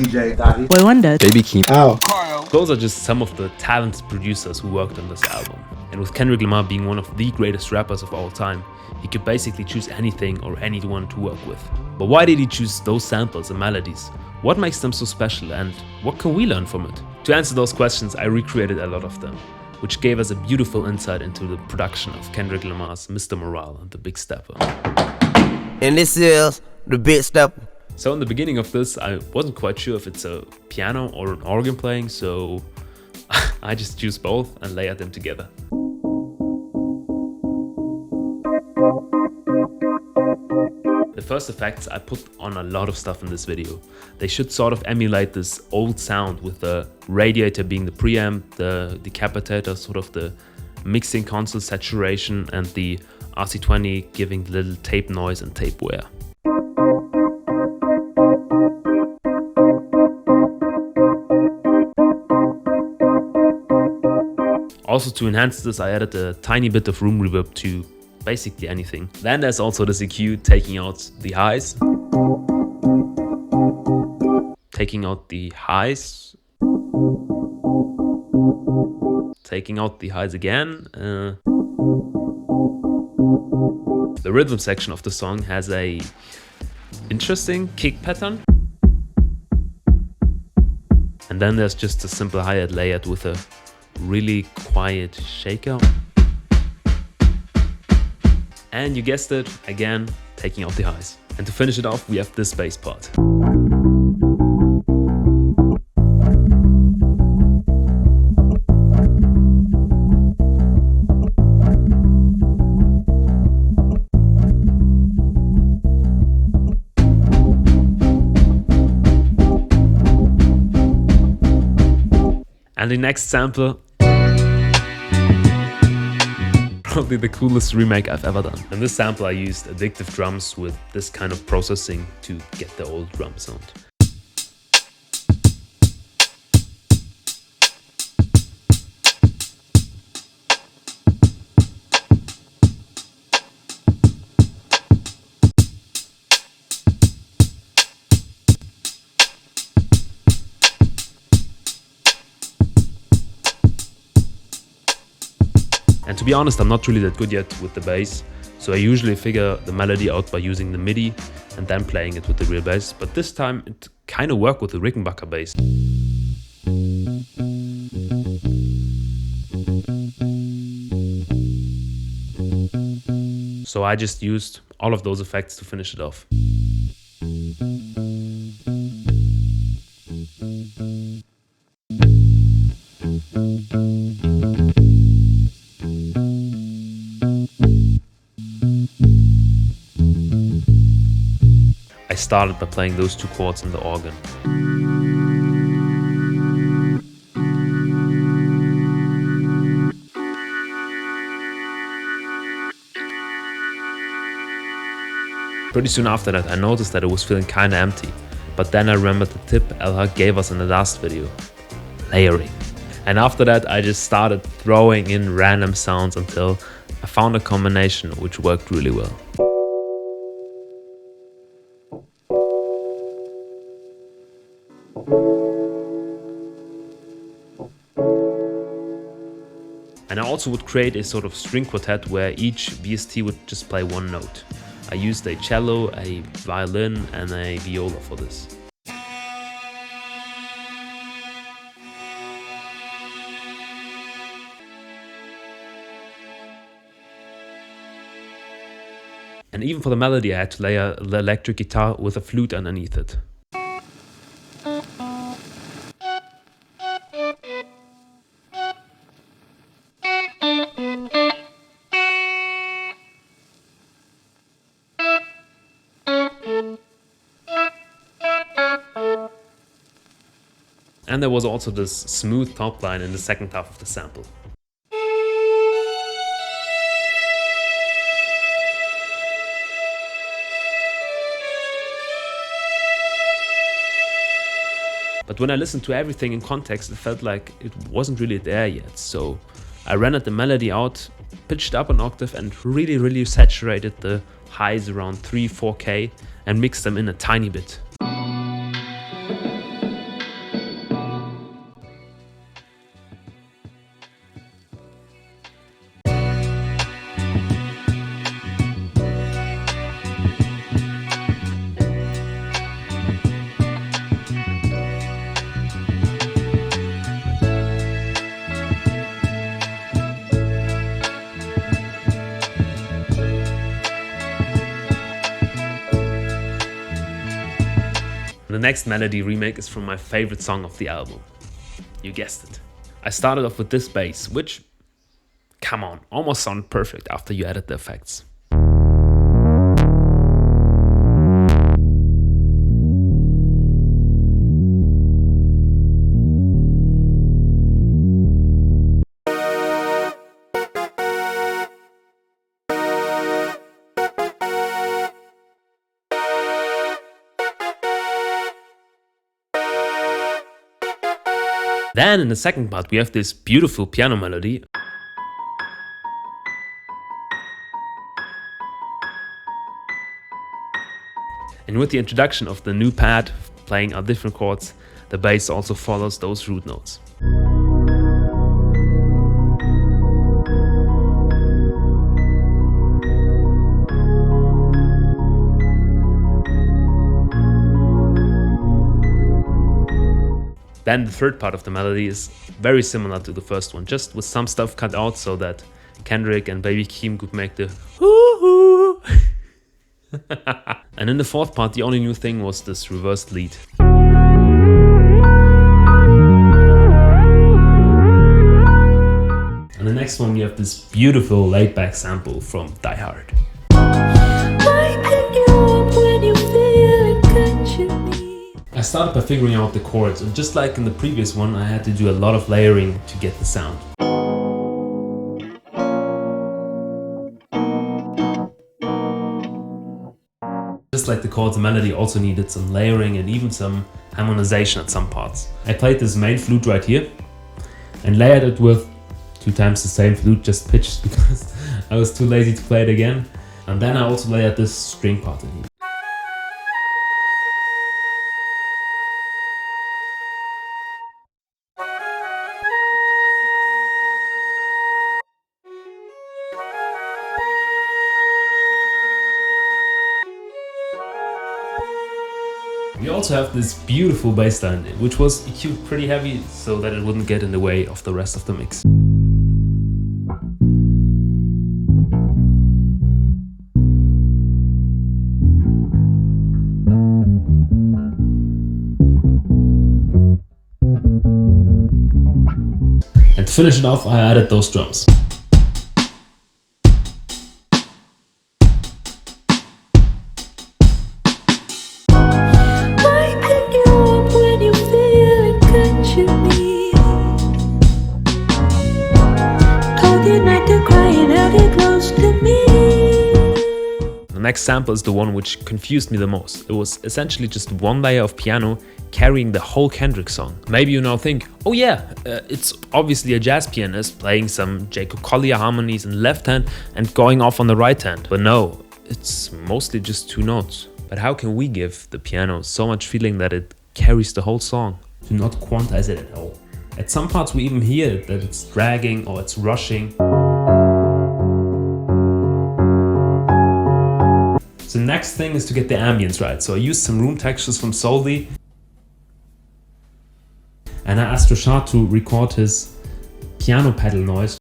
djdahi, Boy Wonder, Baby Keem. Ow. Those are just some of the talented producers who worked on this album. And with Kendrick Lamar being one of the greatest rappers of all time, he could basically choose anything or anyone to work with. But why did he choose those samples and melodies? What makes them so special and what can we learn from it? To answer those questions, I recreated a lot of them, which gave us a beautiful insight into the production of Kendrick Lamar's Mr. Morale and the Big Stepper. And this is the Big Stepper. So in the beginning of this, I wasn't quite sure if it's a piano or an organ playing, so I just choose both and layered them together. The first effects, I put on a lot of stuff in this video. They should sort of emulate this old sound with the radiator being the preamp, the decapitator sort of the mixing console saturation, and the RC20 giving the little tape noise and tape wear. Also, to enhance this, I added a tiny bit of room reverb to basically anything. Then there's also the EQ taking out the highs. Taking out the highs. Taking out the highs again. The rhythm section of the song has a interesting kick pattern. And then there's just a simple hi-hat layered with a really quiet shaker. And you guessed it, again, taking out the highs. And to finish it off, we have this bass part. And the next sample, probably the coolest remake I've ever done. In this sample I used addictive drums with this kind of processing to get the old drum sound. And to be honest, I'm not really that good yet with the bass, so I usually figure the melody out by using the MIDI and then playing it with the real bass, but this time it kind of worked with the Rickenbacker bass. So I just used all of those effects to finish it off. I started by playing those two chords in the organ. Pretty soon after that, I noticed that it was feeling kinda empty, but then I remembered the tip Elha gave us in the last video: layering. And after that, I just started throwing in random sounds until I found a combination which worked really well. And I also would create a sort of string quartet where each VST would just play one note. I used a cello, a violin, and a viola for this. And even for the melody, I had to layer the electric guitar with a flute underneath it. And there was also this smooth top line in the second half of the sample. But when I listened to everything in context, it felt like it wasn't really there yet. So I rendered the melody out, pitched up an octave, and really saturated the highs around 3-4K and mixed them in a tiny bit. next melody remake is from my favorite song of the album. You guessed it. I started off with this bass, which, come on, almost sounded perfect after you added the effects. Then in the second part we have this beautiful piano melody. And with the introduction of the new pad playing our different chords, the bass also follows those root notes. Then the third part of the melody is very similar to the first one, just with some stuff cut out so that Kendrick and Baby Keem could make the hoo-hoo. And in the fourth part, the only new thing was this reversed lead. And the next one, we have this beautiful laid-back sample from Die Hard. I started by figuring out the chords, and just like in the previous one, I had to do a lot of layering to get the sound. Just like the chords, the melody also needed some layering and even some harmonization at some parts. I played this main flute right here and layered it with 2 times the same flute, just pitched because I was too lazy to play it again. And then I also layered this string part in here. We also have this beautiful bass line, which was EQ'd pretty heavy so that it wouldn't get in the way of the rest of the mix. And to finish it off, I added those drums. The next sample is the one which confused me the most. It was essentially just one layer of piano carrying the whole Kendrick song. Maybe you now think, oh yeah, it's obviously a jazz pianist playing some Jacob Collier harmonies in the left hand and going off on the right hand. But no, it's mostly just 2 notes. But how can we give the piano so much feeling that it carries the whole song? Do not quantize it at all. At some parts we even hear that it's dragging or it's rushing. So the next thing is to get the ambience right. So I used some room textures from Soldi. And I asked Rashad to record his piano pedal noise.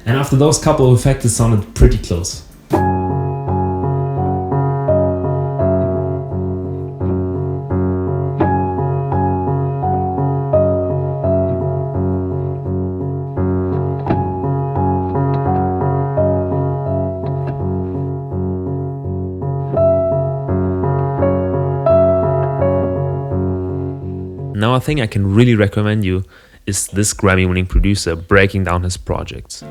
And after those couple of effects, it sounded pretty close. Now a thing I can really recommend you is this Grammy-winning producer breaking down his projects.